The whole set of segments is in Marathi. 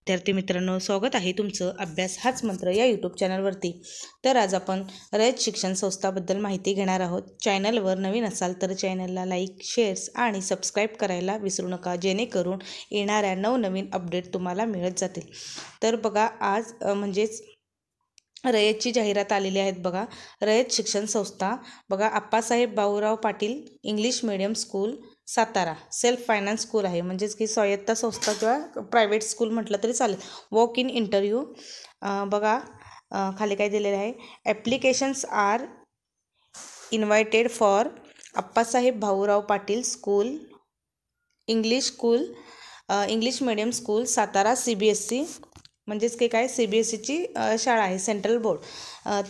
विद्यार्थी मित्रांनो, स्वागत आहे तुमचं अभ्यास हाच मंत्र या यूट्यूब चॅनलवरती। तर आज आपण रयत शिक्षण संस्थाबद्दल माहिती घेणार आहोत। चॅनलवर नवीन असाल तर चॅनलला लाईक, शेअर्स आणि सबस्क्राईब करायला विसरू नका, जेणेकरून येणाऱ्या नवनवीन अपडेट तुम्हाला मिळत जातील। तर बघा, आज म्हणजेच रयतची जाहिरात आलेली आहेत बघा। रयत शिक्षण संस्था बघा, Appasaheb Baurao Patil English medium school Satara self finance school आहे, म्हणजेच की स्वायत्त संस्था किंवा प्रायव्हेट स्कूल म्हटलं तरी चालेल। वॉक इन इंटरव्ह्यू बघा, खाली काय दिलेलं आहे, applications are invited for Appasaheb Baurao Patil school English medium school Satara CBSE, म्हणजेच की काय CBSEची शाळा आहे, सेंट्रल बोर्ड।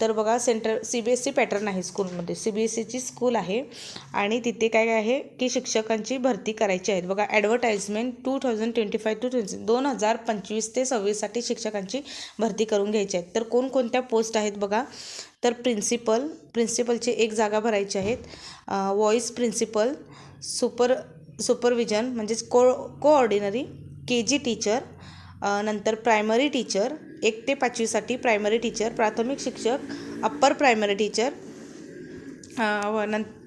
तर बघा, CBSE पॅटर्न आहे स्कूलमध्ये, CBSEची स्कूल आहे आणि तिथे काय आहे की शिक्षकांची भरती करायची आहे बघा। ॲडव्हर्टाइजमेंट 2025 to 2025 ते 26साठी शिक्षकांची भरती करून घ्यायची आहे। तर कोणकोणत्या पोस्ट आहेत बघा, तर प्रिन्सिपलची एक जागा भरायची आहेत, व्हॉइस प्रिन्सिपल, सुपरविजन म्हणजेच कोऑर्डिनरी, KG टीचर, नंतर प्रायमरी टीचर 1 ते 5वीसाठी प्रायमरी टीचर, प्राथमिक शिक्षक, अप्पर प्रायमरी टीचर,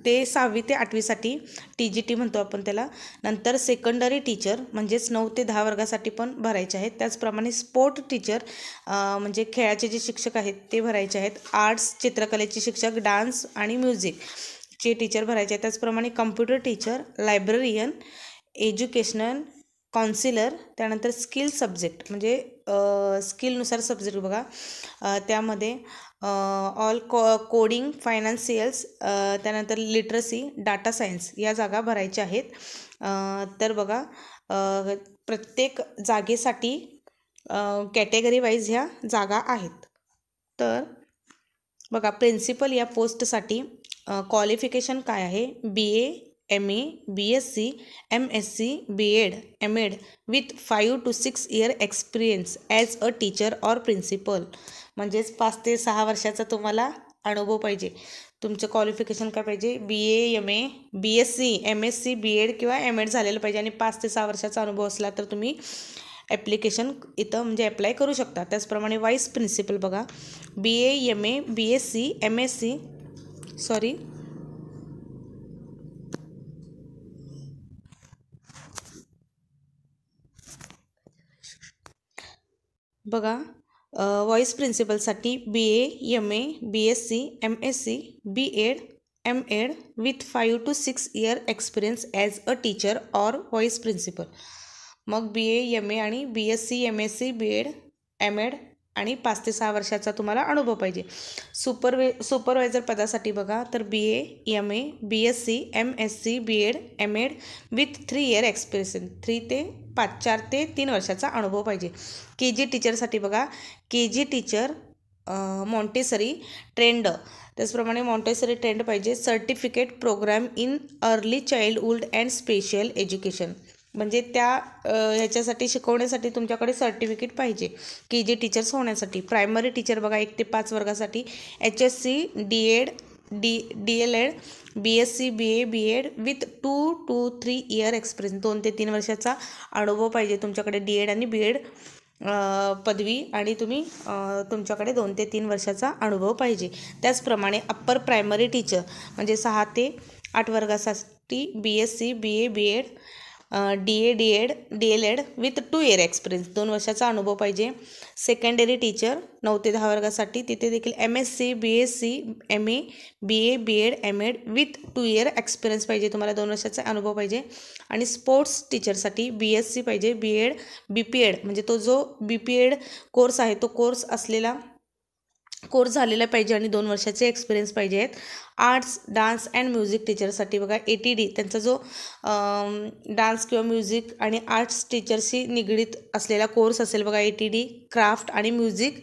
ते 6वी ते 8वीसाठी TGT म्हणतो आपण त्याला, नंतर सेकंडरी टीचर म्हणजेच 9 ते 10 वर्गासाठी पण भरायचे आहेत। त्याचप्रमाणे स्पोर्ट टीचर म्हणजे खेळाचे जे शिक्षक आहेत ते भरायचे आहेत, आर्ट्स चित्रकलेचे शिक्षक, डान्स आणि म्युझिकचे टीचर भरायचे आहेत। त्याचप्रमाणे computer teacher, librarian, educational counsellor, त्यानंतर स्किल सब्जेक्ट म्हणजे स्किलनुसार सब्जेक्ट बघा, त्यामध्ये ऑल कोडिंग, फायनान्शियल्स, त्यानंतर लिटरसी, डाटा सायन्स या जागा भरायच्या आहेत। तर बघा, प्रत्येक जागेसाठी कॅटेगरी वाईज ह्या जागा आहेत। तर बघा, प्रिन्सिपल या पोस्टसाठी क्वालिफिकेशन काय आहे, BA, MA, BSc, MSc, B.Ed, M.Ed with 5 to 6 year experience as a teacher or principal, म्हणजेच 5 ते 6 वर्षाचा तुम्हाला अनुभव पाहिजे। तुमचं क्वालिफिकेशन काय पाहिजे, BA, MA, BSc, MSc, B.Ed किंवा M.Ed झालेलं पाहिजे आणि 5 ते 6 वर्षाचा अनुभव असला तर तुम्ही ॲप्लिकेशन इथं म्हणजे अप्लाय करू शकता। त्याचप्रमाणे वाईस प्रिन्सिपल बघा, BA, MA, BSc, MSc बघा, व्हाईस प्रिन्सिपलसाठी BA, MA, BSc, MSc, B.Ed, M.Ed with 5 to 6 year experience as a teacher or vice principal. मग BA, MA आणि BSc, MSc, B.Ed, M.Ed आणि 5 ते 6 वर्षाचा तुम्हाला अनुभव पाहिजे। सुपरवायझर पदासाठी बघा, तर BA, MA, BSc, MSc, B.Ed, M.Ed with 3 year experience, 4 ते 3 वर्षाचा अनुभव पाहिजे। KG टीचरसाठी बघा, KG टीचर मॉन्टेसरी ट्रेंड, त्याचप्रमाणे मॉन्टेसरी ट्रेंड पाहिजे, certificate program in early childhood and special education, म्हणजे त्या ह्याच्यासाठी शिकवण्यासाठी तुमच्याकडे सर्टिफिकेट पाहिजे KG टीचर्स होण्यासाठी। प्रायमरी टीचर बघा, 1 ते 5 वर्गासाठी HSC, DLED, BSc, BA, B.Ed with 2 to 3 year experience, 2 ते 3 वर्षाचा अनुभव पाहिजे तुमच्याकडे D.Ed आणि B.Ed पदवी, आणि तुम्ही तुमच्याकडे 2 ते 3 वर्षाचा अनुभव पाहिजे। त्याचप्रमाणे अप्पर प्रायमरी टीचर म्हणजे 6 ते 8 वर्गासाठी BSc, BA, B.Ed, DA, D.Ed, DLED with 2 year experience, 2 वर्षाचा अनुभव पाहिजे। सेकंडरी टीचर 9 ते 10 वर्गासाठी, तिथे देखील MSc, BSc, MA, BA, B.Ed, M.Ed with 2 year experience पाहिजे तुम्हाला, 2 वर्षाचा अनुभव पाहिजे। आणि स्पोर्ट्स टीचरसाठी BSc पाहिजे, B.Ed, BPED म्हणजे तो जो BPED कोर्स आहे तो कोर्स झालेला पाहिजे आणि 2 वर्षाचे एक्सपिरियन्स पाहिजे आहेत। आर्ट्स, डान्स अँड म्युझिक टीचरसाठी बघा, ATD त्यांचा जो डान्स किंवा म्युझिक आणि आर्ट्स टीचरशी निगडीत असलेला कोर्स असेल बघा, ATD क्राफ्ट आणि म्युझिक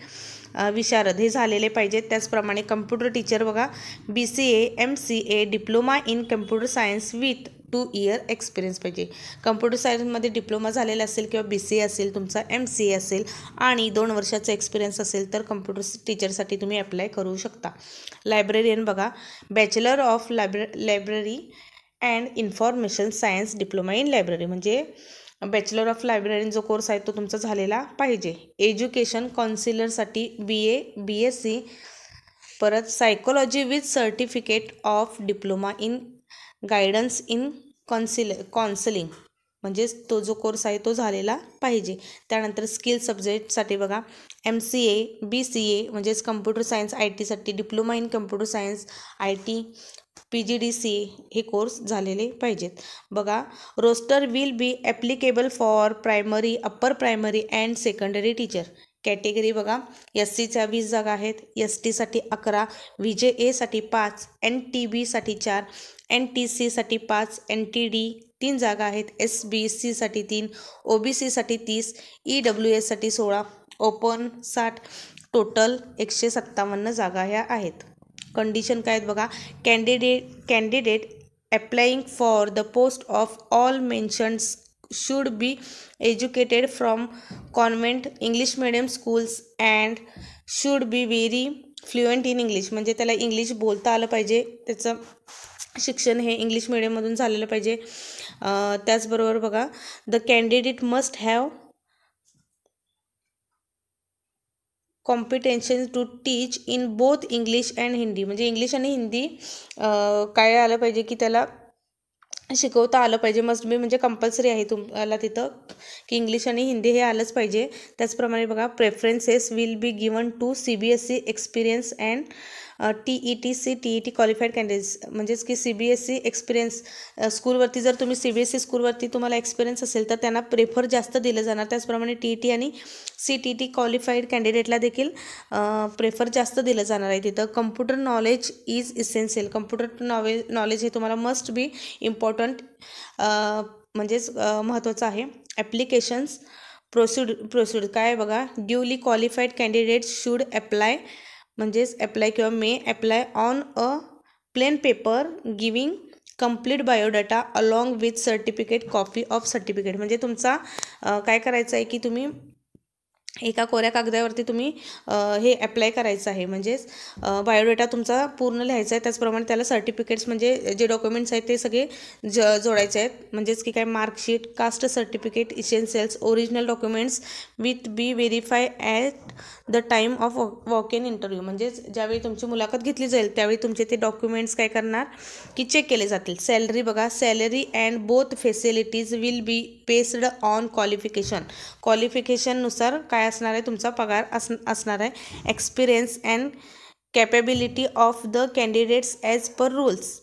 विशारद हे झालेले पाहिजेत। त्याचप्रमाणे कम्प्युटर टीचर बघा, BCA, MCA, diploma in computer science with 2 year experience पाहिजे। कम्प्युटर सायन्समध्ये डिप्लोमा झालेला असेल किंवा BCA असेल तुमचा, MCA असेल आणि 2 वर्षाचा एक्सपिरियन्स असेल तर कम्प्युटर टीचरसाठी तुम्ही अप्लाय करू शकता। लायब्ररियन बघा, bachelor of library and information science diploma in library, म्हणजे बॅचलर ऑफ लायब्ररीन जो कोर्स आहे तो तुमचा झालेला पाहिजे. एज्युकेशन काउन्सिलरसाठी BA BSc, परत psychology with certificate of diploma in guidance in counselling म्हणजेच तो जो कोर्स आहे तो झालेला पाहिजे. त्यानंतर स्किल सब्जेक्टसाठी बघा MCA BCA म्हणजेच कम्प्युटर सायन्स IT साठी diploma in computer science IT PGDCA हे कोर्स झालेले पाहिजेत. बघा roster will be applicable for primary, upper primary and secondary teacher. Category बघा SCच्या 20 जागा आहेत, STसाठी 11, VJA साठी 5, NTB साठी 4, NTC साठी 5, NTD 3 जागा आहेत, SBC साठी 3, OBC साठी 30, EWS साठी 16, ओपन 60, टोटल 157 जागा ह्या आहेत. कंडिशन काय आहेत बघा candidate applying for the post of all mentions should be educated from convent English medium schools and should be very fluent in English. म्हणजे त्याला इंग्लिश बोलता आलं पाहिजे, त्याचं शिक्षण हे इंग्लिश मिडियममधून झालेलं पाहिजे. त्याचबरोबर बघा the candidate must have competence to teach in both English and Hindi. म्हणजे इंग्लिश आणि हिंदी काय आलं पाहिजे की त्याला शिकवता आलं पाहिजे. मस्ट बी म्हणजे कंपल्सरी आहे तुम्हाला तिथं की इंग्लिश आणि हिंदी हे आलंच पाहिजे. त्याचप्रमाणे बघा preferences will be given to CBSE experience and TET qualified candidates. म्हणजेच की CBSE एक्सपिरियन्स स्कूलवरती जर तुम्ही CBSE स्कूलवरती तुम्हाला एक्सपिरियन्स असेल तर त्यांना प्रेफर जास्त दिलं जाणार. त्याचप्रमाणे TET आणि CTT क्वालिफाईड कॅन्डिडेटला देखील प्रेफर जास्त दिलं जाणार आहे तिथं. Computer knowledge is essential. Computer knowledge हे तुम्हाला मस्ट बी इम्पॉर्टंट म्हणजेच महत्त्वाचं आहे. ॲप्लिकेशन्स प्रोसिड काय बघा duly qualified candidate should apply म्हणजेच अप्लाय किंवा may apply on a plain paper giving complete biodata along with certificate copy of certificate. म्हणजे तुमचा काय करायचं आहे की तुम्ही एका कोऱ्या कागदावरती तुम्ही हे अप्लाय करायचं आहे. म्हणजेच बायोडेटा तुमचा पूर्ण लिहायचा आहे. त्याचप्रमाणे त्याला सर्टिफिकेट्स म्हणजे जे डॉक्युमेंट्स आहेत ते सगळे जोडायचे आहेत. म्हणजेच की काय marksheet, caste certificate, essentials, original documents with be verify at the time of walk in interview. म्हणजेच ज्यावेळी तुमची मुलाखत घेतली जाईल त्यावेळी तुमचे ते डॉक्युमेंट्स काय करणार की चेक केले जातील. सॅलरी बघा salary and both facilities will be based on क्वालिफिकेशननुसार काय असणार आहे तुमचा पगार असणार आहे. Experience and capability of the candidates as per rules.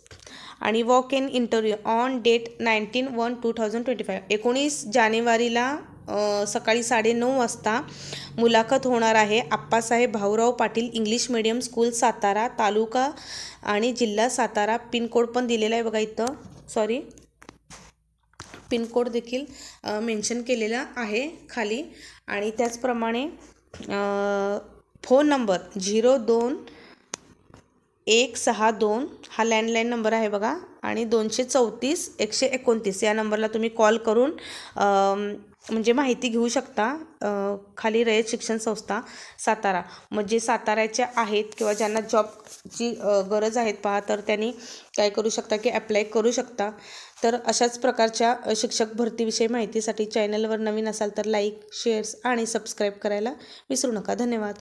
आणि walk in interview on date 19/1/2025 19 जानेवारीला सकाळी 9:30 वाजता मुलाखत होणार आहे. Appasaheb Bhaurao Patil English medium school Satara, taluka आणि जिल्हा सातारा. पिनकोड पण दिलेला आहे बघा इथं, सॉरी पिनकोड देखील मेन्शन केलेला आहे खाली. आणि त्याचप्रमाणे फोन नंबर 02162 हा लँडलाईन नंबर आहे बघा. आणि 234-129 या नंबरला तुम्ही कॉल करून म्हणजे माहिती घेऊ शकता. खाली रयत शिक्षण संस्था सातारा. म्हणजे साताऱ्याच्या आहेत किंवा ज्यांना जॉबची गरज आहेत पहा तर त्यांनी काय करू शकता की अप्लाय करू शकता. तर अशाच प्रकारच्या शिक्षक भरतीविषयी माहितीसाठी चॅनलवर नवीन असाल तर लाईक, शेअर्स आणि सबस्क्राईब करायला विसरू नका. धन्यवाद.